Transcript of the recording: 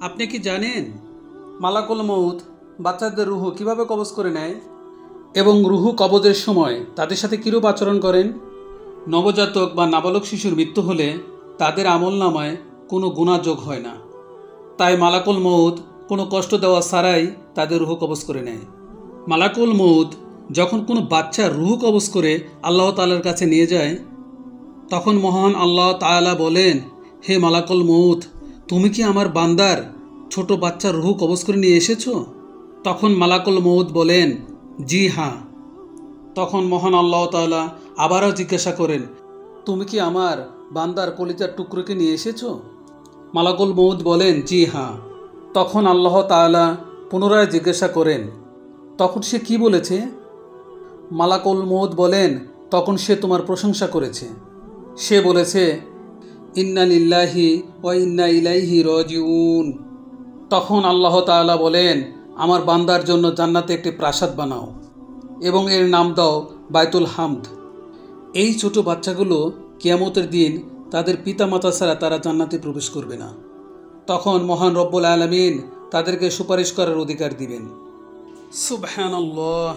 আপনি কি জানেন মালাকুল মউত বাচ্চাদের রুহ কিভাবে কবজ করে নেয় এবং রুহ কবজের সময় তাদের সাথে কীরূপ আচরণ করেন? নবজাতক বা নাবালক শিশুর মৃত্যু হলে তাদের আমলনামায় কোনো গুনাহ যোগ হয় না, তাই মালাকুল মউত কোনো কষ্ট দেওয়া ছাড়াই তাদের রুহ কবজ করে নেয়। মালাকুল মউত যখন কোনো বাচ্চার রুহ কবজ করে আল্লাহ তাআলার কাছে নিয়ে যায়, তখন মহান আল্লাহ তাআলা বলেন, হে মালাকুল মউত, তুমি কি আমার বান্দার ছোট বাচ্চার রুহ কবজ করে নিয়ে এসেছো? তখন মালাকুল মউত বলেন, জি হ্যাঁ। তখন মহান আল্লাহ তাআলা আবারও জিজ্ঞাসা করেন, তুমি কি আমার বান্দার কলিজার টুকরোকে নিয়ে এসেছো? মালাকুল মউত বলেন, জি হ্যাঁ। তখন আল্লাহ তাআলা পুনরায় জিজ্ঞাসা করেন, তখন সে কি বলেছে? মালাকুল মউত বলেন, তখন সে তোমার প্রশংসা করেছে। সে বলেছে, ইন্না লিল্লাহি ওয়া ইন্না ইলাইহি রাজিউন। তখন আল্লাহ তাআলা বলেন, আমার বান্দার জন্য জান্নাতে একটি প্রাসাদ বানাও এবং এর নাম দাও বাইতুল হামদ। এই ছোট বাচ্চাগুলো কিয়ামতের দিন তাদের পিতামাতা ছাড়া তারা জান্নাতে প্রবেশ করবে না। তখন মহান রব্বুল আলামিন তাদেরকে সুপারিশ করার অধিকার দিবেন। সুবহানাল্লাহ।